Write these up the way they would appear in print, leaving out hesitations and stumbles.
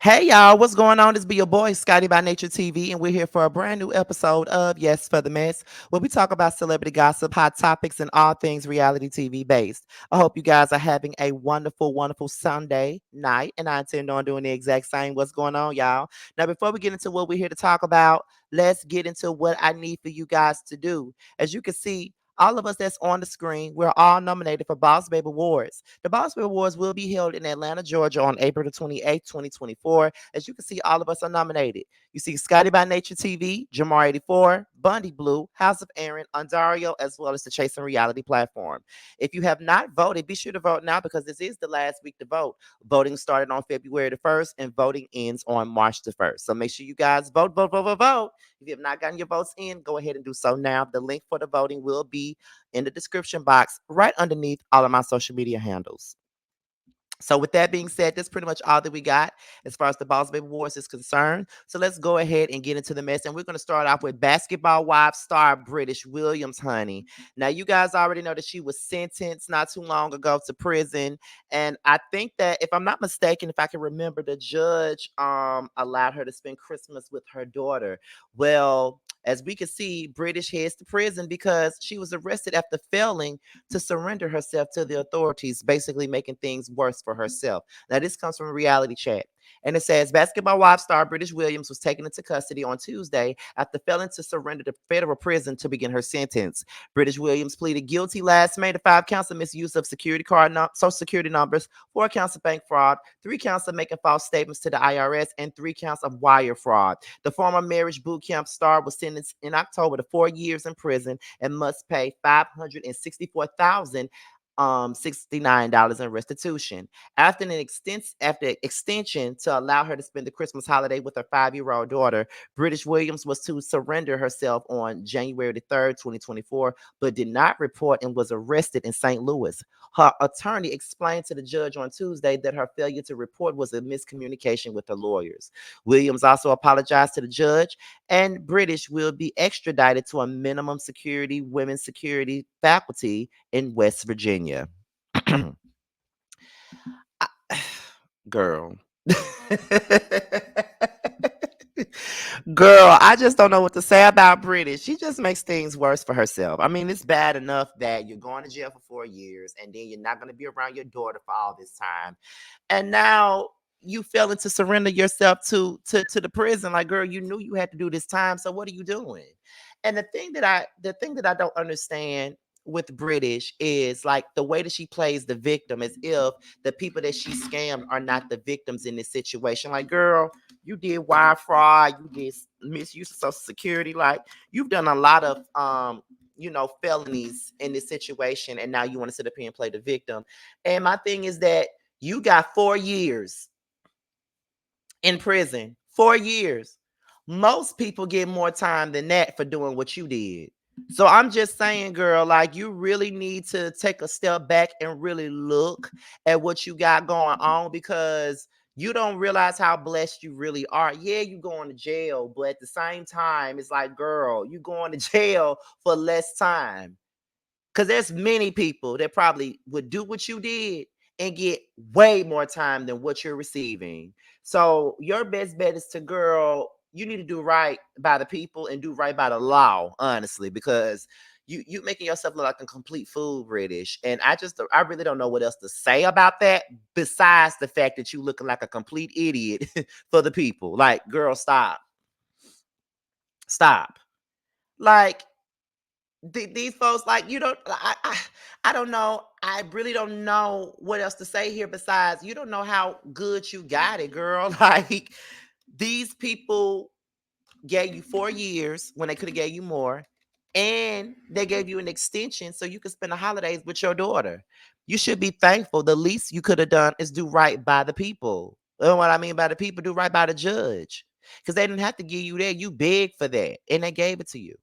Hey y'all, what's going on? This be your boy Scotty by Nature TV, and we're here for a brand new episode of Yes for the Mess, where we talk about celebrity gossip, hot topics, and all things reality TV based. I hope you guys are having a wonderful, wonderful Sunday night, and I intend on doing the exact same. What's going on, y'all? Now, before we get into what we're here to talk about, let's get into what I need for you guys to do. As you can see, all of us that's on the screen, we're all nominated for Boss Babe Awards. The Boss Babe Awards will be held in Atlanta, Georgia on April the 28th, 2024. As you can see, all of us are nominated. You see Scotty by Nature TV, Jamar 84, Bundy Blue, House of Aaron, Ondario, as well as the Chasing Reality platform. If you have not voted, be sure to vote now because this is the last week to vote. Voting started on February the 1st and voting ends on March the 1st. So make sure you guys vote, vote, vote, vote, vote. If you have not gotten your votes in, go ahead and do so now. The link for the voting will be in the description box right underneath all of my social media handles. So with that being said, that's pretty much all that we got as far as the Boss Baby Wars is concerned. So let's go ahead and get into the mess. And we're going to start off with basketball wives star British Williams, honey. Now, you guys already know that she was sentenced not too long ago to prison. And I think that if I'm not mistaken, if I can remember, the judge allowed her to spend Christmas with her daughter. Well, as we can see, British heads to prison because she was arrested after failing to surrender herself to the authorities, basically making things worse for herself. Now, this comes from Reality Chat. And it says basketball wife star British Williams was taken into custody on Tuesday after failing to surrender to federal prison to begin her sentence. British Williams pleaded guilty last May to 5 counts of misuse of security card, social security numbers, 4 counts of bank fraud, 3 counts of making false statements to the IRS, and 3 counts of wire fraud. The former marriage boot camp star was sentenced in October to 4 years in prison and must pay $564,000 $69 in restitution. After extension to allow her to spend the Christmas holiday with her 5-year-old daughter, British Williams was to surrender herself on January the 3rd, 2024, but did not report and was arrested in St. Louis. Her attorney explained to the judge on Tuesday that her failure to report was a miscommunication with her lawyers. Williams also apologized to the judge, and British will be extradited to a minimum security women's security faculty in West Virginia. Girl. Girl, I just don't know what to say about British. She just makes things worse for herself. I mean, it's bad enough that you're going to jail for 4 years and then you're not going to be around your daughter for all this time. And now you failing to surrender yourself to the prison. Like, girl, you knew you had to do this time. So what are you doing? And the thing that I don't understand with British is like the way that she plays the victim as if the people that she scammed are not the victims in this situation. Like, girl, you did wire fraud, you did misuse of social security, like you've done a lot of felonies in this situation, and now you want to sit up here and play the victim. And my thing is that you got 4 years in prison. 4 years. Most people get more time than that for doing what you did. So I'm just saying, girl, like you really need to take a step back and really look at what you got going on because you don't realize how blessed you really are. Yeah, you going to jail, but at the same time, it's like, girl, you going to jail for less time. Because there's many people that probably would do what you did and get way more time than what you're receiving. So your best bet is to, girl, you need to do right by the people and do right by the law, honestly, because you making yourself look like a complete fool, British. And I really don't know what else to say about that besides the fact that you looking like a complete idiot for the people. Like, girl, stop. Stop. Like, these folks, like, you don't I don't know, I really don't know what else to say here besides you don't know how good you got it, girl. Like, these people gave you 4 years when they could have gave you more, and they gave you an extension so you could spend the holidays with your daughter. You should be thankful. The least you could have done is do right by the people. And what I mean by the people, do right by the judge, because they didn't have to give you that. You begged for that and they gave it to you.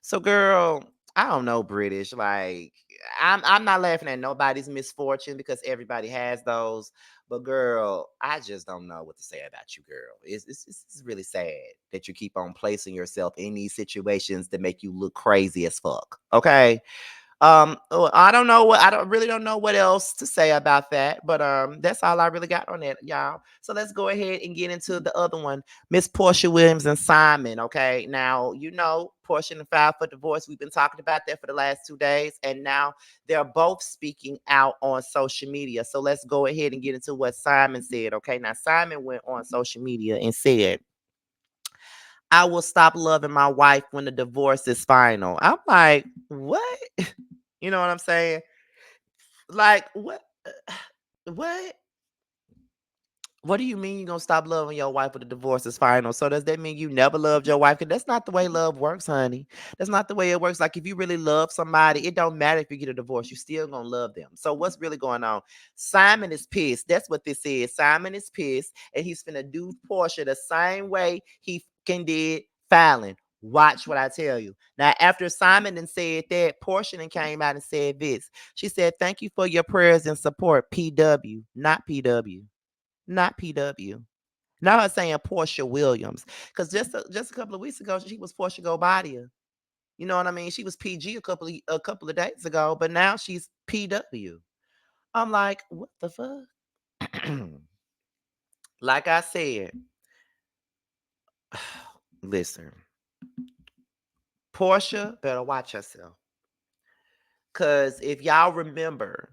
So, girl, I don't know, British. Like, I'm not laughing at nobody's misfortune because everybody has those. But, girl, I just don't know what to say about you, girl. It's really sad that you keep on placing yourself in these situations that make you look crazy as fuck. Okay. I don't know what I don't really don't know what else to say about that, but that's all I really got on that, y'all. So let's go ahead and get into the other one, Miss Portia Williams and Simon. Okay, now you know Portia and filed for divorce. We've been talking about that for the last 2 days, and now they're both speaking out on social media. So let's go ahead and get into what Simon said. Okay, now Simon went on social media and said, "I will stop loving my wife when the divorce is final." I'm like, what? You know what I'm saying? Like what? What? What do you mean you gonna stop loving your wife when the divorce is final? So does that mean you never loved your wife? 'Cause that's not the way love works, honey. That's not the way it works. Like if you really love somebody, it don't matter if you get a divorce, you still gonna love them. So what's really going on? Simon is pissed. That's what this is. Simon is pissed, and he's finna do Portia the same way he fucking did Fallon. Watch what I tell you. Now, after Simon then said that, Portia then came out and said this. She said, "Thank you for your prayers and support, PW, not PW." Not PW. Now her saying Portia Williams. Because just a couple of weeks ago, she was Portia Gobadia. You know what I mean? She was PG a couple of days ago, but now she's PW. I'm like, what the fuck? Like I said, listen, Portia better watch herself. Cause if y'all remember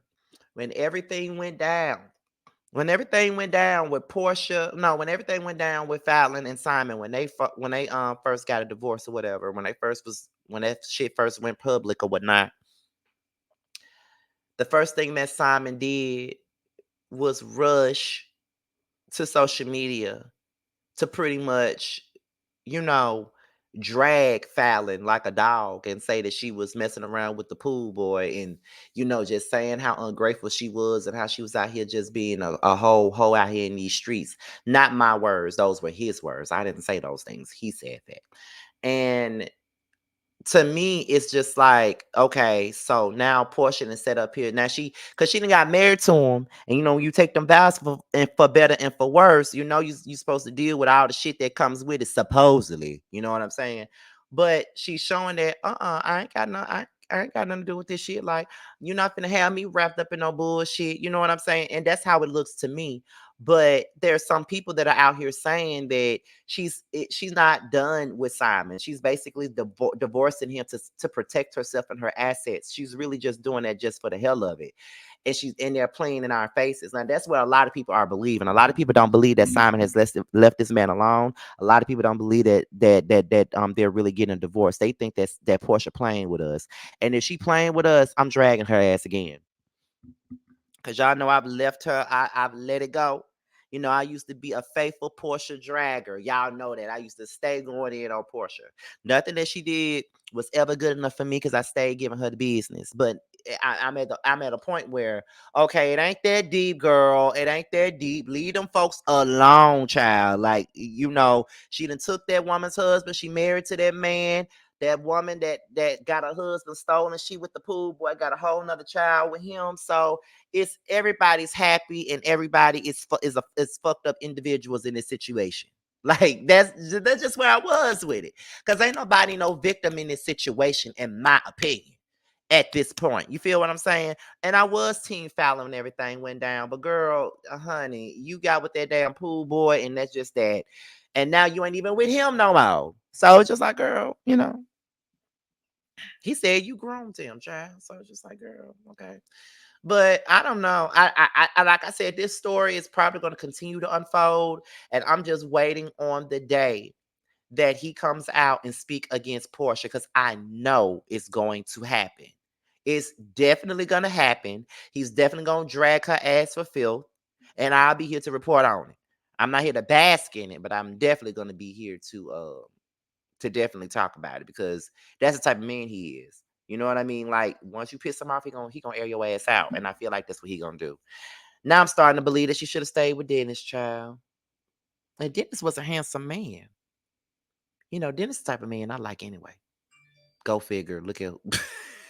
when everything went down, when everything went down with Portia, no, when everything went down with Fallon and Simon, when they first got a divorce or whatever, when that shit first went public or whatnot, the first thing that Simon did was rush to social media to pretty much, you know, drag Fallon like a dog and say that she was messing around with the pool boy and, just saying how ungrateful she was and how she was out here just being a whole hoe out here in these streets. Not my words, those were his words. I didn't say those things. He said that. And to me, it's just like, okay, so now Portia is set up here. Now cause she done got married to him, and when you take them vows for better and for worse, you supposed to deal with all the shit that comes with it, supposedly. You know what I'm saying? But she's showing that, I ain't got nothing to do with this shit. Like, you're not gonna have me wrapped up in no bullshit. You know what I'm saying? And that's how it looks to me. But there's some people that are out here saying that she's not done with Simon. She's basically divorcing him to protect herself and her assets. She's really just doing that just for the hell of it. And she's in there playing in our faces. Now that's what a lot of people are believing. A lot of people don't believe that Simon has left this man alone. A lot of people don't believe that they're really getting a divorce. They think that Portia playing with us. And if she playing with us, I'm dragging her ass again. Cause y'all know I've left her. I've let it go. I used to be a faithful Portia dragger. Y'all know that. I used to stay going in on Portia. Nothing that she did was ever good enough for me because I stayed giving her the business. But I'm at a point where, okay, it ain't that deep, girl. It ain't that deep. Leave them folks alone, child. Like, she done took that woman's husband. She married to that man. That woman that got her husband stolen, she with the pool boy got a whole nother child with him. So it's everybody's happy and everybody is fucked up individuals in this situation. Like that's just where I was with it. Cause ain't nobody no victim in this situation, in my opinion, at this point. You feel what I'm saying? And I was team Fallon when everything went down. But girl, honey, you got with that damn pool boy, and that's just that. And now you ain't even with him no more. So it's just like, girl, he said you groomed him, child. So it's just like, girl, okay. But I don't know. Like I said, this story is probably going to continue to unfold, and I'm just waiting on the day that he comes out and speak against Portia because I know it's going to happen. It's definitely going to happen. He's definitely going to drag her ass for filth, and I'll be here to report on it. I'm not here to bask in it, but I'm definitely going to be here to definitely talk about it because that's the type of man he is. You know what I mean? Like once you piss him off, he gonna air your ass out, and I feel like that's what he gonna do. Now I'm starting to believe that she should have stayed with Dennis, child. And Dennis was a handsome man. Dennis the type of man I like anyway. Go figure. Look at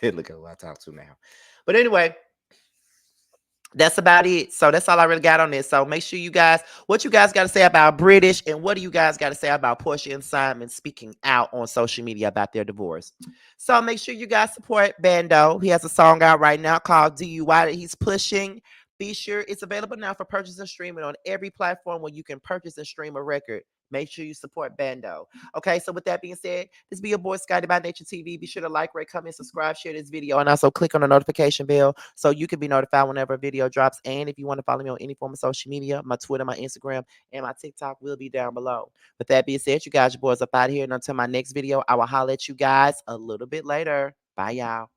look at who I talk to now. But anyway, That's about it. So that's all I really got on this. So make sure you guys, what you guys got to say about British, and what do you guys got to say about Porsha and Simon speaking out on social media about their divorce. So make sure you guys support Bando. He has a song out right now called DUI that he's pushing. Be sure it's available now for purchase and streaming on every platform where you can purchase and stream a record. Make sure you support Bando. Okay, so with that being said, this be your boy Scotty by Nature TV. Be sure to like, rate, comment, subscribe, share this video, and also click on the notification bell so you can be notified whenever a video drops. And if you want to follow me on any form of social media, my Twitter, my Instagram, and my TikTok will be down below. With that being said, you guys, your boys up out of here. And until my next video, I will holler at you guys a little bit later. Bye, y'all.